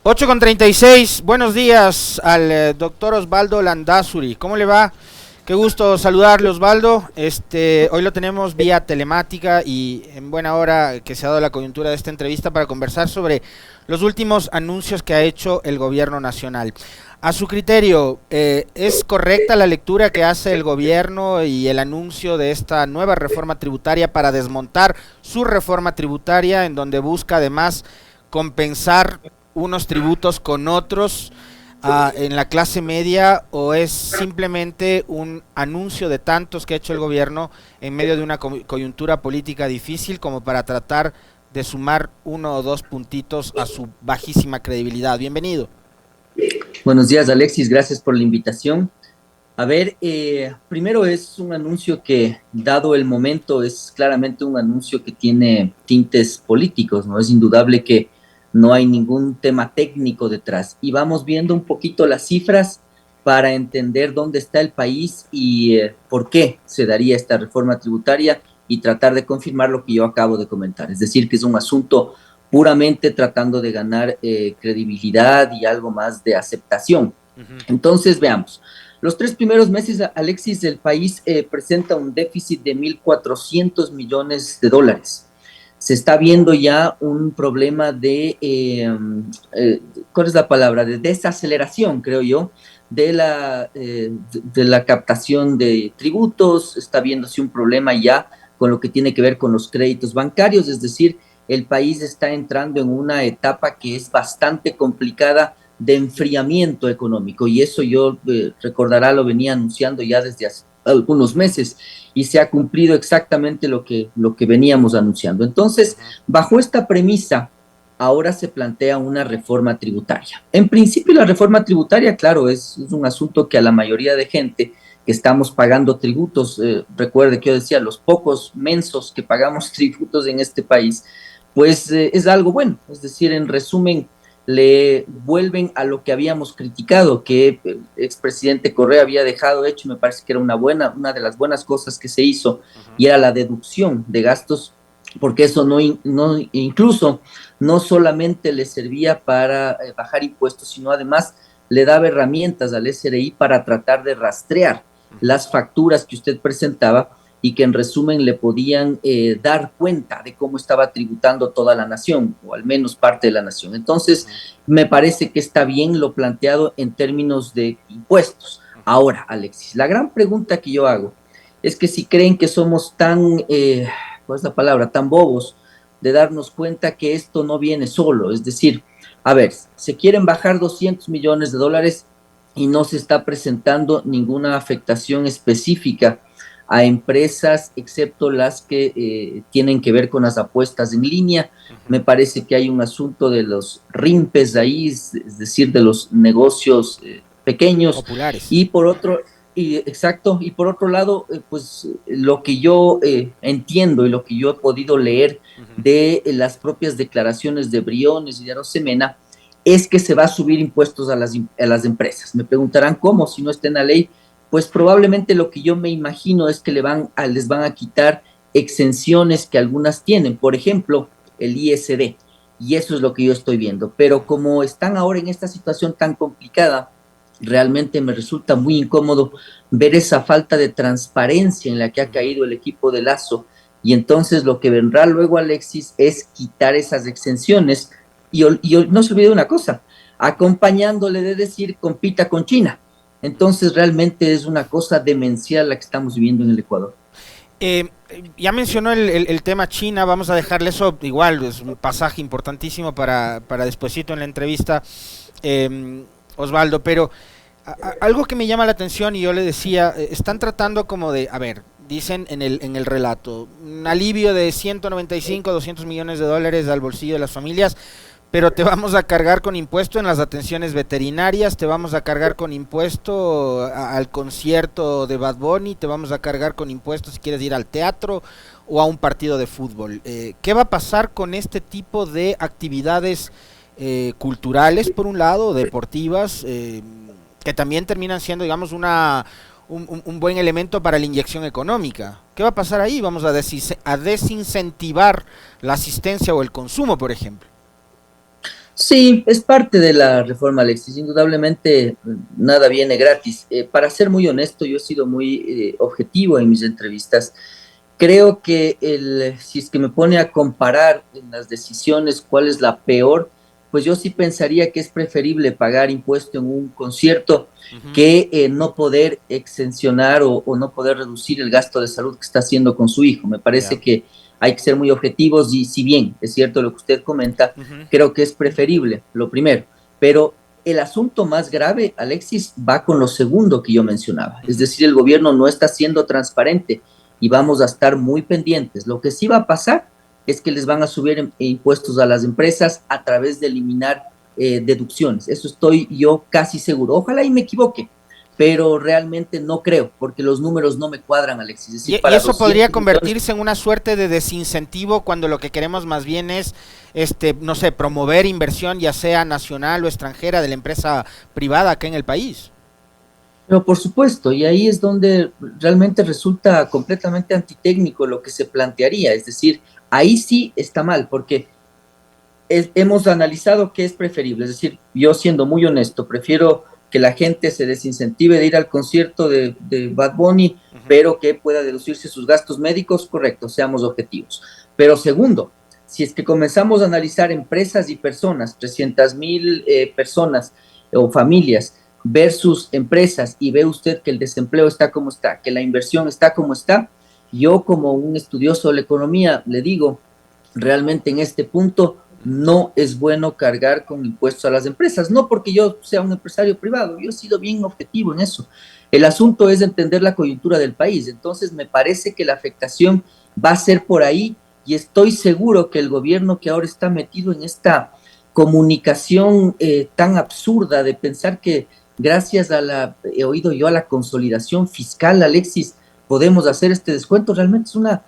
8:36, buenos días al doctor Osvaldo Landázuri. ¿Cómo le va? Qué gusto saludarle, Osvaldo. Hoy lo tenemos vía telemática y en buena hora que se ha dado la coyuntura de esta entrevista para conversar sobre los últimos anuncios que ha hecho el gobierno nacional. A su criterio, ¿es correcta la lectura que hace el gobierno y el anuncio de esta nueva reforma tributaria para desmontar su reforma tributaria, en donde busca además compensar unos tributos con otros en la clase media, o es simplemente un anuncio de tantos que ha hecho el gobierno en medio de una coyuntura política difícil como para tratar de sumar uno o dos puntitos a su bajísima credibilidad? Bienvenido. Buenos días, Alexis, gracias por la invitación. A ver, primero es un anuncio que, dado el momento, es claramente un anuncio que tiene tintes políticos, ¿no? Es indudable que no hay ningún tema técnico detrás. Y vamos viendo un poquito las cifras para entender dónde está el país y por qué se daría esta reforma tributaria y tratar de confirmar lo que yo acabo de comentar. Es decir, que es un asunto puramente tratando de ganar credibilidad y algo más de aceptación. Entonces, veamos. Los 3 primeros meses, Alexis, el país presenta un déficit de 1.400 millones de dólares. Se está viendo ya un problema de, ¿cuál es la palabra? De desaceleración, creo yo, de la captación de tributos. Está viéndose un problema ya con lo que tiene que ver con los créditos bancarios, es decir, el país está entrando en una etapa que es bastante complicada de enfriamiento económico, y eso yo, recordará, lo venía anunciando ya desde hace algunos meses, y se ha cumplido exactamente lo que veníamos anunciando. Entonces, bajo esta premisa, ahora se plantea una reforma tributaria. En principio, la reforma tributaria, claro, es un asunto que a la mayoría de gente que estamos pagando tributos, recuerde que yo decía, los pocos mensos que pagamos tributos en este país, pues es algo bueno. Es decir, en resumen, le vuelven a lo que habíamos criticado, que el expresidente Correa había dejado hecho. Me parece que era una de las buenas cosas que se hizo, y era la deducción de gastos, porque eso incluso no solamente le servía para bajar impuestos, sino además le daba herramientas al SRI para tratar de rastrear las facturas que usted presentaba, y que en resumen le podían dar cuenta de cómo estaba tributando toda la nación, o al menos parte de la nación. Entonces, me parece que está bien lo planteado en términos de impuestos. Ahora, Alexis, la gran pregunta que yo hago es que si creen que somos tan, ¿cuál es la palabra?, tan bobos de darnos cuenta que esto no viene solo. Es decir, a ver, se quieren bajar 200 millones de dólares y no se está presentando ninguna afectación específica a empresas, excepto las que tienen que ver con las apuestas en línea. Me parece que hay un asunto de los rimpes ahí, es decir, de los negocios pequeños. Populares. Y por otro lado, pues lo que yo entiendo y lo que yo he podido leer de las propias declaraciones de Briones y de Arosemena, es que se va a subir impuestos a las empresas. Me preguntarán cómo, si no está en la ley. Pues probablemente lo que yo me imagino es que les van a quitar exenciones que algunas tienen, por ejemplo, el ISD, y eso es lo que yo estoy viendo. Pero como están ahora en esta situación tan complicada, realmente me resulta muy incómodo ver esa falta de transparencia en la que ha caído el equipo de Lasso, y entonces lo que vendrá luego, Alexis, es quitar esas exenciones, y no se olvide una cosa, acompañándole de decir compita con China. Entonces realmente es una cosa demencial la que estamos viviendo en el Ecuador. Ya mencionó el tema China, vamos a dejarle eso igual, es un pasaje importantísimo para despuesito en la entrevista, Osvaldo, pero algo que me llama la atención, y yo le decía, están tratando como de, a ver, dicen en el relato, un alivio de 195, 200 millones de dólares al bolsillo de las familias, pero te vamos a cargar con impuesto en las atenciones veterinarias, te vamos a cargar con impuesto al concierto de Bad Bunny, te vamos a cargar con impuestos si quieres ir al teatro o a un partido de fútbol. ¿Qué va a pasar con este tipo de actividades culturales, por un lado, deportivas, que también terminan siendo, digamos, un buen elemento para la inyección económica? ¿Qué va a pasar ahí? Vamos a desincentivar la asistencia o el consumo, por ejemplo. Sí, es parte de la reforma, Alexis. Indudablemente nada viene gratis. Para ser muy honesto, yo he sido muy objetivo en mis entrevistas. Creo que si es que me pone a comparar en las decisiones cuál es la peor, pues yo sí pensaría que es preferible pagar impuesto en un concierto Ujú. que no poder exencionar o no poder reducir el gasto de salud que está haciendo con su hijo. Me parece Ya. que hay que ser muy objetivos y si bien es cierto lo que usted comenta, Ujú. creo que es preferible, lo primero, pero el asunto más grave, Alexis, va con lo segundo que yo mencionaba, es Ujú. decir, el gobierno no está siendo transparente y vamos a estar muy pendientes. Lo que sí va a pasar es que les van a subir impuestos a las empresas a través de eliminar deducciones. Eso estoy yo casi seguro. Ojalá y me equivoque, pero realmente no creo, porque los números no me cuadran, Alexis. Es decir, Y para eso podría 200 millones. convertirse en una suerte de desincentivo cuando lo que queremos más bien es, no sé, promover inversión ya sea nacional o extranjera de la empresa privada acá en el país. Pero por supuesto, y ahí es donde realmente resulta completamente antitécnico lo que se plantearía. Es decir, ahí sí está mal, porque hemos analizado qué es preferible. Es decir, yo siendo muy honesto, prefiero que la gente se desincentive de ir al concierto de Bad Bunny, Ujú. pero que pueda deducirse sus gastos médicos, correcto, seamos objetivos. Pero segundo, si es que comenzamos a analizar empresas y personas, 300,000 personas o familias versus empresas y ve usted que el desempleo está como está, que la inversión está como está, yo como un estudioso de la economía le digo, realmente en este punto no es bueno cargar con impuestos a las empresas, no porque yo sea un empresario privado, yo he sido bien objetivo en eso. El asunto es entender la coyuntura del país, entonces me parece que la afectación va a ser por ahí y estoy seguro que el gobierno que ahora está metido en esta comunicación tan absurda de pensar que gracias a he oído yo, a la consolidación fiscal, Alexis, podemos hacer este descuento, realmente Ujú.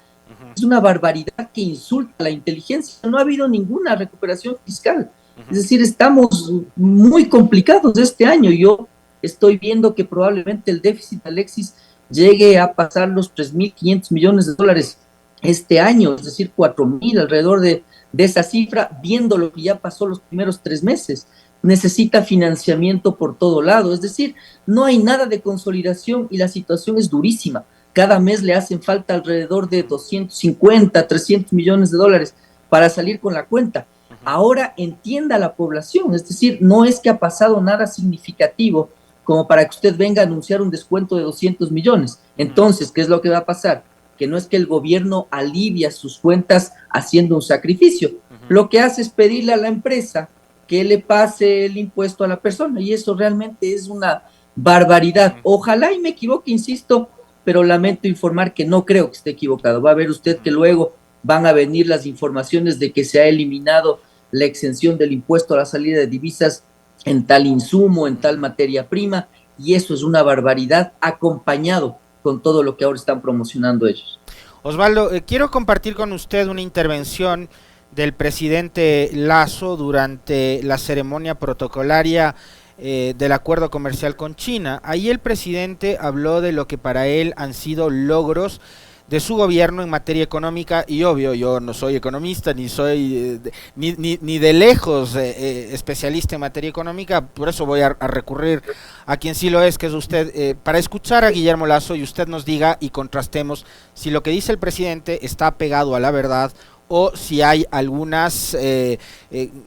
es una barbaridad que insulta a la inteligencia. No ha habido ninguna recuperación fiscal. Es Ujú. decir, estamos muy complicados este año. Yo estoy viendo que probablemente el déficit, Alexis, llegue a pasar los 3.500 millones de dólares este año, es decir, 4.000 alrededor de esa cifra, viendo lo que ya pasó los primeros 3 meses. Necesita financiamiento por todo lado, es decir, no hay nada de consolidación y la situación es durísima. Cada mes le hacen falta alrededor de 250, 300 millones de dólares para salir con la cuenta. Ujú. Ahora entienda la población, es decir, no es que ha pasado nada significativo como para que usted venga a anunciar un descuento de 200 millones. Ujú. Entonces, ¿qué es lo que va a pasar? Que no es que el gobierno alivia sus cuentas haciendo un sacrificio. Ujú. Lo que hace es pedirle a la empresa que le pase el impuesto a la persona y eso realmente es una barbaridad. Ujú. Ojalá y me equivoque, insisto, pero lamento informar que no creo que esté equivocado. Va a ver usted que luego van a venir las informaciones de que se ha eliminado la exención del impuesto a la salida de divisas en tal insumo, en tal Ujú. materia prima, y eso es una barbaridad acompañado con todo lo que ahora están promocionando ellos. Osvaldo, quiero compartir con usted una intervención del presidente Lasso durante la ceremonia protocolaria del acuerdo comercial con China. Ahí el presidente habló de lo que para él han sido logros de su gobierno en materia económica y obvio yo no soy economista ni soy ni de lejos especialista en materia económica, por eso voy a recurrir a quien sí lo es, que es usted, para escuchar a Guillermo Lasso y usted nos diga y contrastemos si lo que dice el presidente está pegado a la verdad o si hay algunas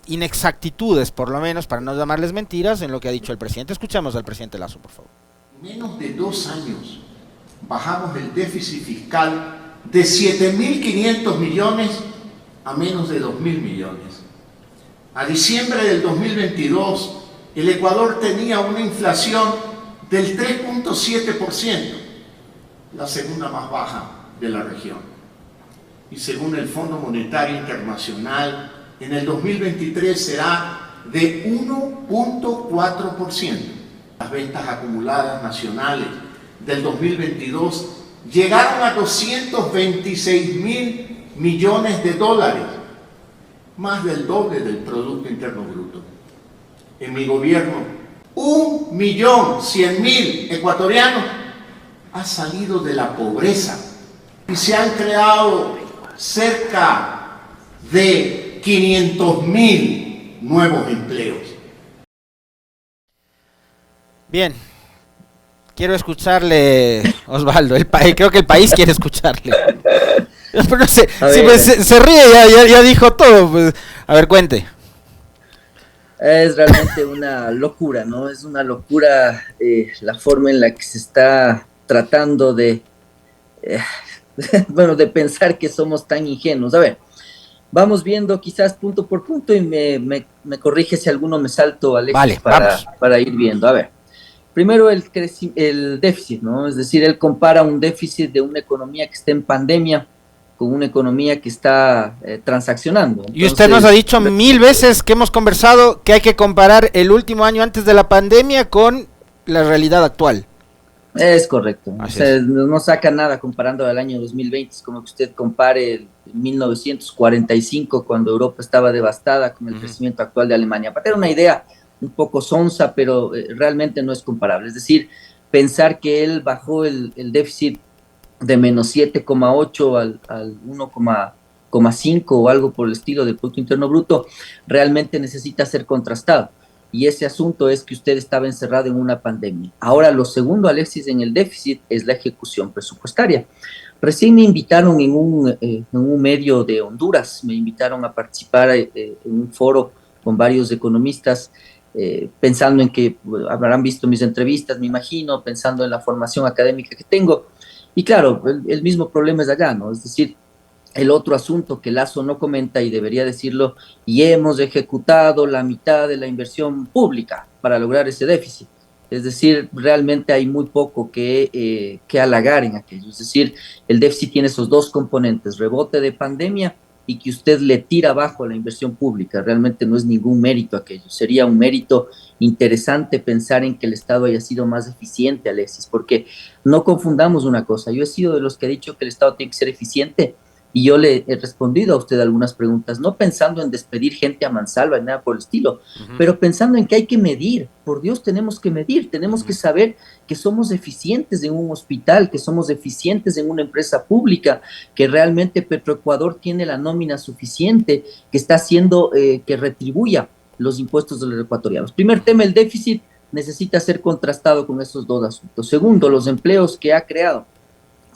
inexactitudes, por lo menos, para no llamarles mentiras, en lo que ha dicho el presidente. Escuchamos al presidente Lasso, por favor. Menos de 2 años bajamos el déficit fiscal de 7.500 millones a menos de 2.000 millones. A diciembre del 2022, el Ecuador tenía una inflación del 3.7%, la segunda más baja de la región. Y según el Fondo Monetario Internacional, en el 2023 será de 1.4%. Las ventas acumuladas nacionales del 2022 llegaron a 226.000 millones de dólares, más del doble del Producto Interno Bruto. En mi gobierno, 1.100.000 ecuatorianos han salido de la pobreza y se han creado cerca de 500.000 nuevos empleos. Bien, quiero escucharle, Osvaldo. Creo que el país quiere escucharle. Pero no sé, se ríe, ya dijo todo. Pues, a ver, cuente. Es realmente una locura, ¿no? Es una locura la forma en la que se está tratando de, bueno, de pensar que somos tan ingenuos. A ver, vamos viendo quizás punto por punto y me corrige si alguno me salto, Alexis, Vale, para ir viendo. A ver, primero el déficit, ¿no? Es decir, él compara un déficit de una economía que está en pandemia con una economía que está transaccionando. Entonces, y usted nos ha dicho 1000 veces que hemos conversado que hay que comparar el último año antes de la pandemia con la realidad actual. Es correcto. O sea, no saca nada comparando al año 2020. Es como que usted compare el 1945, cuando Europa estaba devastada, con el crecimiento actual de Alemania. Para tener una idea un poco sonsa, pero realmente no es comparable. Es decir, pensar que él bajó el déficit de menos 7,8 al 1,5 o algo por el estilo del Producto Interno Bruto, realmente necesita ser contrastado. Y ese asunto es que usted estaba encerrado en una pandemia. Ahora, lo segundo, Alexis, en el déficit es la ejecución presupuestaria. Recién me invitaron en un medio de Honduras, me invitaron a participar en un foro con varios economistas, pensando en que habrán visto mis entrevistas, me imagino, pensando en la formación académica que tengo. Y claro, el mismo problema es allá, ¿no? Es decir, el otro asunto que Lazo no comenta y debería decirlo, y hemos ejecutado la mitad de la inversión pública para lograr ese déficit. Es decir, realmente hay muy poco que halagar en aquello. Es decir, el déficit tiene esos dos componentes, rebote de pandemia y que usted le tira abajo a la inversión pública. Realmente no es ningún mérito aquello. Sería un mérito interesante pensar en que el Estado haya sido más eficiente, Alexis, porque no confundamos una cosa. Yo he sido de los que he dicho que el Estado tiene que ser eficiente, y yo le he respondido a usted algunas preguntas, no pensando en despedir gente a mansalva ni nada por el estilo, pero pensando en que hay que medir. Por Dios, tenemos que medir, tenemos que saber que somos eficientes en un hospital, que somos eficientes en una empresa pública, que realmente Petroecuador tiene la nómina suficiente, que está haciendo que retribuya los impuestos de los ecuatorianos. Primer tema, el déficit necesita ser contrastado con esos dos asuntos. Segundo, los empleos que ha creado.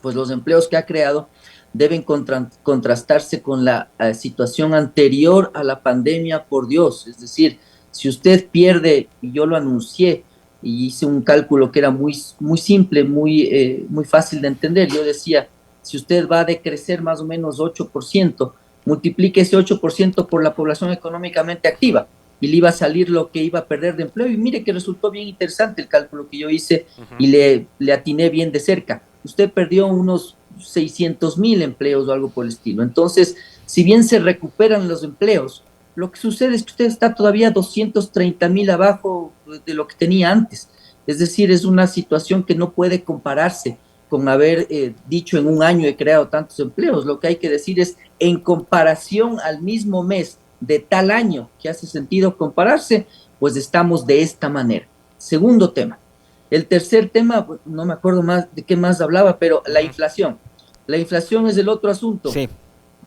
Pues los empleos que ha creado deben contrastarse con la situación anterior a la pandemia, por Dios. Es decir, si usted pierde, y yo lo anuncié, y hice un cálculo que era muy simple, muy fácil de entender. Yo decía, si usted va a decrecer más o menos 8%, multiplique ese 8% por la población económicamente activa, y le iba a salir lo que iba a perder de empleo. Y mire que resultó bien interesante el cálculo que yo hice, y le atiné bien de cerca. Usted perdió unos 600,000 empleos o algo por el estilo. Entonces, si bien se recuperan los empleos, lo que sucede es que usted está todavía 230,000 abajo de lo que tenía antes. Es decir, es una situación que no puede compararse con haber dicho en un año he creado tantos empleos. Lo que hay que decir es, en comparación al mismo mes de tal año que hace sentido compararse, pues estamos de esta manera. Segundo tema. El tercer tema, no me acuerdo más de qué más hablaba, pero la inflación. La inflación es el otro asunto. Sí.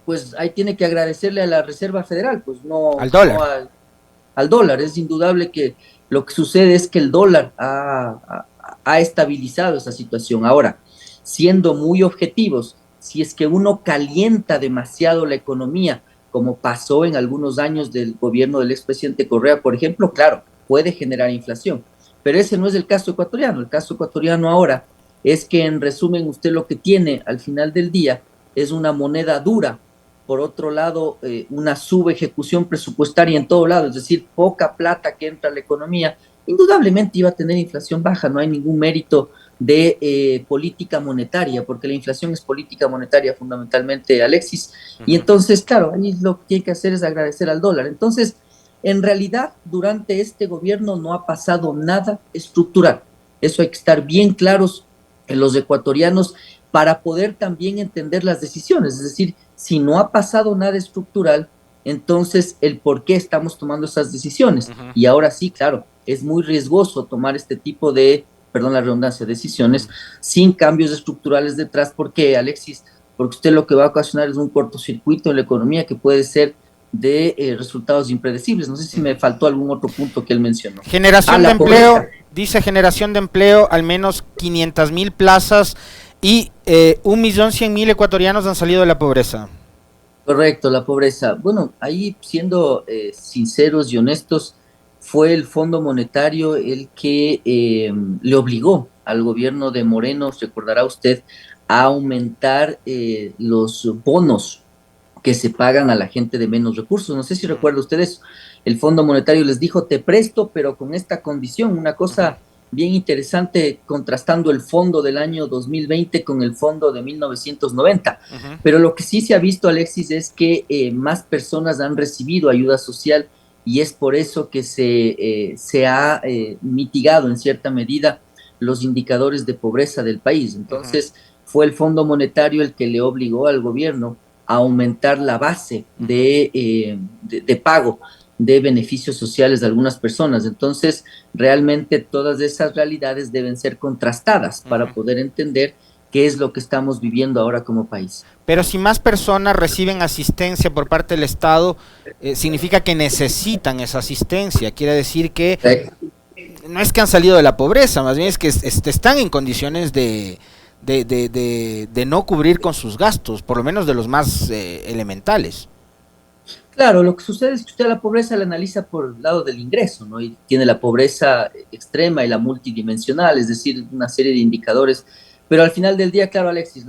Pues ahí tiene que agradecerle a la Reserva Federal, pues no al dólar. No al dólar. Es indudable que lo que sucede es que el dólar ha estabilizado esa situación. Ahora, siendo muy objetivos, si es que uno calienta demasiado la economía, como pasó en algunos años del gobierno del expresidente Correa, por ejemplo, claro, puede generar inflación. Pero ese no es el caso ecuatoriano. El caso ecuatoriano ahora es que, en resumen, usted lo que tiene al final del día es una moneda dura. Por otro lado, una subejecución presupuestaria en todo lado, es decir, poca plata que entra a la economía. Indudablemente iba a tener inflación baja, no hay ningún mérito de política monetaria, porque la inflación es política monetaria fundamentalmente, Alexis. Y entonces, claro, ahí lo que tiene que hacer es agradecer al dólar. Entonces, en realidad, durante este gobierno no ha pasado nada estructural. Eso hay que estar bien claros en los ecuatorianos para poder también entender las decisiones. Es decir, si no ha pasado nada estructural, entonces el por qué estamos tomando esas decisiones. Y ahora sí, claro, es muy riesgoso tomar este tipo de, perdón la redundancia, decisiones sin cambios estructurales detrás. ¿Por qué, Alexis? Porque usted lo que va a ocasionar es un cortocircuito en la economía que puede ser de resultados impredecibles. No sé si me faltó algún otro punto que él mencionó. Generación de empleo, dice generación de empleo, al menos 500.000 plazas y 1.100.000 ecuatorianos han salido de la pobreza. Correcto, la pobreza. Bueno, ahí siendo sinceros y honestos, fue el Fondo Monetario el que le obligó al gobierno de Moreno, recordará usted, a aumentar los bonos que se pagan a la gente de menos recursos. No sé si recuerda ustedes, el Fondo Monetario les dijo, te presto, pero con esta condición, una cosa bien interesante, contrastando el fondo del año 2020 con el fondo de 1990. Pero lo que sí se ha visto, Alexis, es que más personas han recibido ayuda social y es por eso que se ha mitigado en cierta medida los indicadores de pobreza del país. Entonces, fue el Fondo Monetario el que le obligó al gobierno a aumentar la base de pago de beneficios sociales de algunas personas. Entonces, realmente todas esas realidades deben ser contrastadas para poder entender qué es lo que estamos viviendo ahora como país. Pero si más personas reciben asistencia por parte del Estado, significa que necesitan esa asistencia. Quiere decir que no es que han salido de la pobreza, más bien es que están en condiciones de no cubrir con sus gastos, por lo menos de los más elementales. Claro, lo que sucede es que usted la pobreza la analiza por el lado del ingreso, ¿no? Y tiene la pobreza extrema y la multidimensional, es decir, una serie de indicadores. Pero al final del día, claro, Alexis,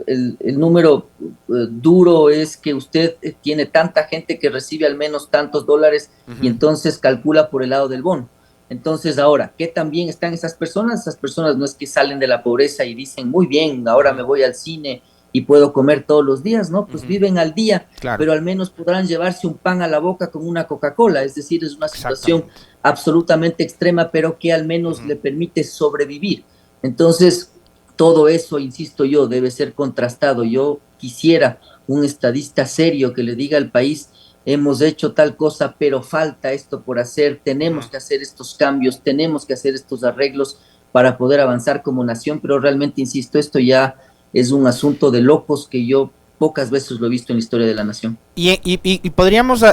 el número duro es que usted tiene tanta gente que recibe al menos tantos dólares y entonces calcula por el lado del bono. Entonces ahora, ¿qué tan bien están esas personas? Esas personas no es que salen de la pobreza y dicen, muy bien, ahora me voy al cine y puedo comer todos los días, ¿no? Pues viven al día, claro, pero al menos podrán llevarse un pan a la boca con una Coca-Cola, es decir, es una situación absolutamente extrema, pero que al menos le permite sobrevivir. Entonces, todo eso, insisto yo, debe ser contrastado. Yo quisiera un estadista serio que le diga al país, hemos hecho tal cosa, pero falta esto por hacer, tenemos que hacer estos cambios, tenemos que hacer estos arreglos para poder avanzar como nación, pero realmente, insisto, esto ya es un asunto de locos que yo pocas veces lo he visto en la historia de la nación. Y podríamos,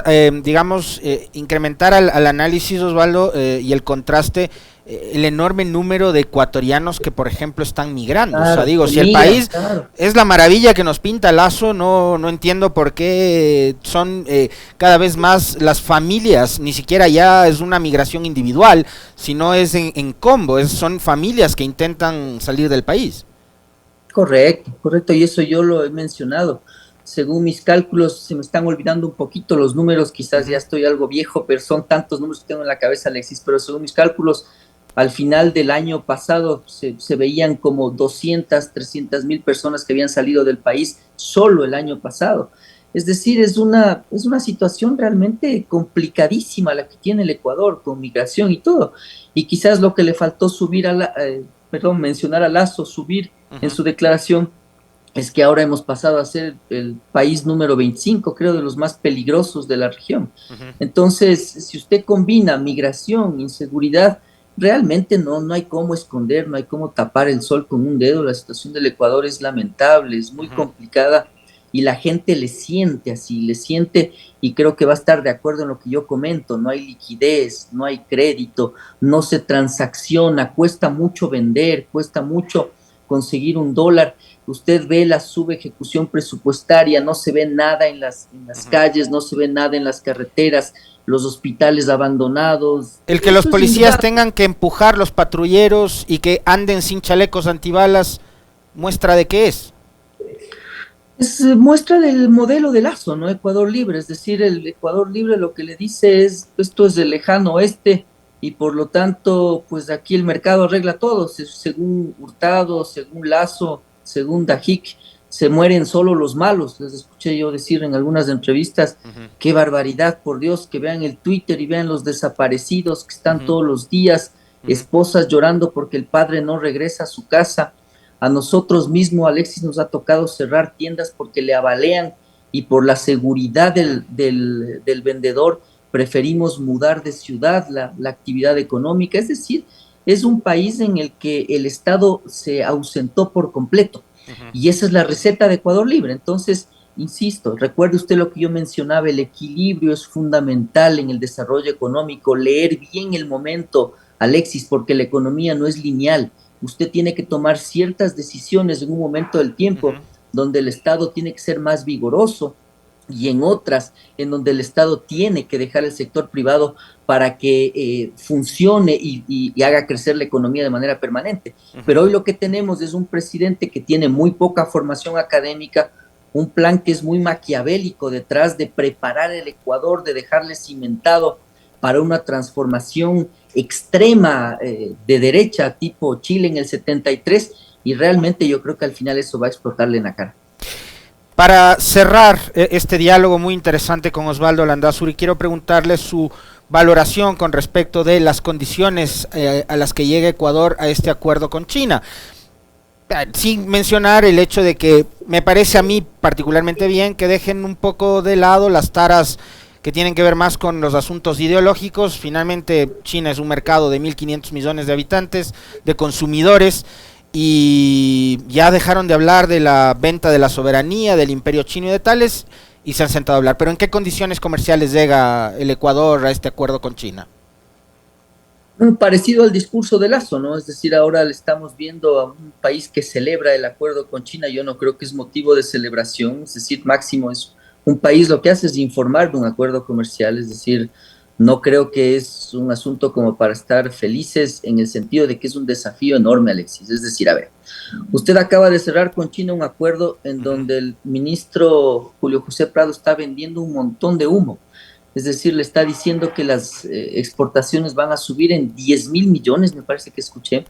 digamos, incrementar al análisis, Osvaldo, y el contraste, el enorme número de ecuatorianos que, por ejemplo, están migrando. Claro, o sea, digo, si el país es la maravilla que nos pinta Lazo, no entiendo por qué son cada vez más las familias, ni siquiera ya es una migración individual, sino es en combo, son familias que intentan salir del país. Correcto, y eso yo lo he mencionado. Según mis cálculos, se me están olvidando un poquito los números, quizás ya estoy algo viejo, pero son tantos números que tengo en la cabeza, Alexis, pero según mis cálculos, al final del año pasado se veían como 200, 300.000 personas que habían salido del país solo el año pasado. Es decir, es una situación realmente complicadísima la que tiene el Ecuador con migración y todo. Y quizás lo que le faltó mencionar a Lazo, subir en su declaración, es que ahora hemos pasado a ser el país número 25, creo, de los más peligrosos de la región. Entonces, si usted combina migración, inseguridad, realmente no hay cómo esconder, no hay cómo tapar el sol con un dedo. La situación del Ecuador es lamentable, es muy complicada y la gente le siente así, y creo que va a estar de acuerdo en lo que yo comento. No hay liquidez, no hay crédito, no se transacciona, cuesta mucho vender, cuesta mucho conseguir un dólar. Usted ve la subejecución presupuestaria, no se ve nada en las calles, no se ve nada en las carreteras, los hospitales abandonados. El que los policías tengan que empujar los patrulleros y que anden sin chalecos antibalas, ¿muestra de qué es? Es muestra del modelo de Lazo, ¿no? Ecuador Libre, es decir, el Ecuador Libre lo que le dice es, esto es del lejano oeste, y por lo tanto, pues aquí el mercado arregla todo, según Hurtado, según Lazo, según Dajic, se mueren solo los malos. Les escuché yo decir en algunas entrevistas, qué barbaridad, por Dios, que vean el Twitter y vean los desaparecidos que están todos los días, esposas llorando porque el padre no regresa a su casa. A nosotros mismos, Alexis, nos ha tocado cerrar tiendas porque le avalean y por la seguridad del vendedor preferimos mudar de ciudad la actividad económica. Es decir, es un país en el que el Estado se ausentó por completo. Y esa es la receta de Ecuador Libre. Entonces, insisto, recuerde usted lo que yo mencionaba, el equilibrio es fundamental en el desarrollo económico, leer bien el momento, Alexis, porque la economía no es lineal. Usted tiene que tomar ciertas decisiones en un momento del tiempo donde el Estado tiene que ser más vigoroso y en otras en donde el Estado tiene que dejar el sector privado para que funcione y haga crecer la economía de manera permanente. Pero hoy lo que tenemos es un presidente que tiene muy poca formación académica, un plan que es muy maquiavélico detrás de preparar el Ecuador, de dejarle cimentado para una transformación extrema de derecha tipo Chile en el 73, y realmente yo creo que al final eso va a explotarle en la cara. Para cerrar este diálogo muy interesante con Osvaldo Landázuri, quiero preguntarle su valoración con respecto de las condiciones a las que llega Ecuador a este acuerdo con China. Sin mencionar el hecho de que me parece a mí particularmente bien que dejen un poco de lado las taras que tienen que ver más con los asuntos ideológicos. Finalmente China es un mercado de 1.500 millones de habitantes, de consumidores, y ya dejaron de hablar de la venta de la soberanía del imperio chino y de tales, y se han sentado a hablar. Pero ¿en qué condiciones comerciales llega el Ecuador a este acuerdo con China? Parecido al discurso de Lazo, ¿no? Es decir, ahora le estamos viendo a un país que celebra el acuerdo con China. Yo no creo que es motivo de celebración, es decir, máximo es un país lo que hace es informar de un acuerdo comercial, es decir, no creo que es un asunto como para estar felices en el sentido de que es un desafío enorme, Alexis. Es decir, a ver, usted acaba de cerrar con China un acuerdo en donde el ministro Julio José Prado está vendiendo un montón de humo. Es decir, le está diciendo que las exportaciones van a subir en 10.000 millones, me parece que escuché.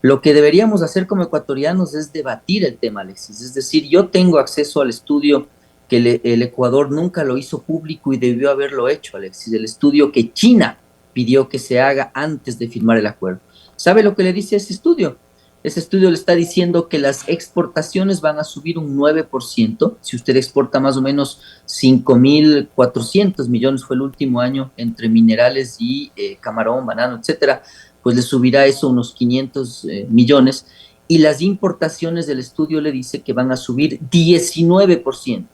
Lo que deberíamos hacer como ecuatorianos es debatir el tema, Alexis. Es decir, yo tengo acceso al estudio que el Ecuador nunca lo hizo público y debió haberlo hecho, Alexis, el estudio que China pidió que se haga antes de firmar el acuerdo. ¿Sabe lo que le dice ese estudio? Ese estudio le está diciendo que las exportaciones van a subir un 9%. Si usted exporta más o menos 5.400 millones, fue el último año, entre minerales y camarón, banano, etcétera, pues le subirá eso unos 500 millones. Y las importaciones del estudio le dice que van a subir 19%.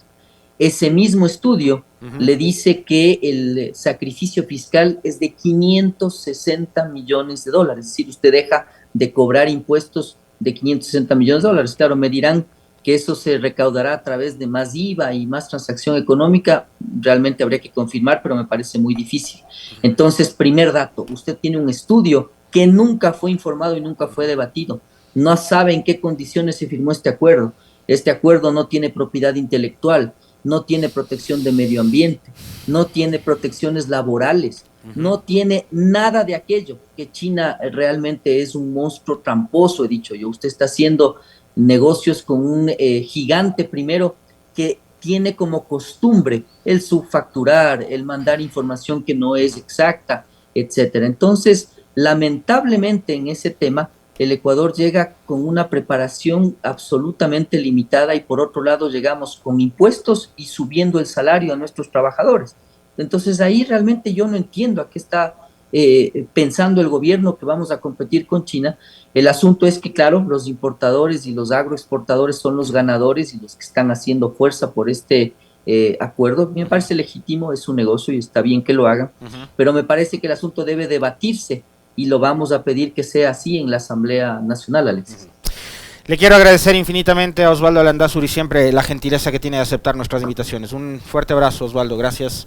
Ese mismo estudio le dice que el sacrificio fiscal es de 560 millones de dólares. Es decir, usted deja de cobrar impuestos de 560 millones de dólares. Claro, me dirán que eso se recaudará a través de más IVA y más transacción económica. Realmente habría que confirmar, pero me parece muy difícil. Entonces, primer dato, usted tiene un estudio que nunca fue informado y nunca fue debatido. No sabe en qué condiciones se firmó este acuerdo. Este acuerdo no tiene propiedad intelectual, no tiene protección de medio ambiente, no tiene protecciones laborales, no tiene nada de aquello que China realmente es un monstruo tramposo, he dicho yo. Usted está haciendo negocios con un gigante primero que tiene como costumbre el subfacturar, el mandar información que no es exacta, etcétera. Entonces, lamentablemente en ese tema, el Ecuador llega con una preparación absolutamente limitada y por otro lado llegamos con impuestos y subiendo el salario a nuestros trabajadores. Entonces ahí realmente yo no entiendo a qué está pensando el gobierno que vamos a competir con China. El asunto es que, claro, los importadores y los agroexportadores son los ganadores y los que están haciendo fuerza por este acuerdo. Me parece legítimo, es un negocio y está bien que lo hagan, pero me parece que el asunto debe debatirse y lo vamos a pedir que sea así en la Asamblea Nacional, Alexis. Le quiero agradecer infinitamente a Osvaldo Landázuri siempre la gentileza que tiene de aceptar nuestras invitaciones. Un fuerte abrazo, Osvaldo, gracias.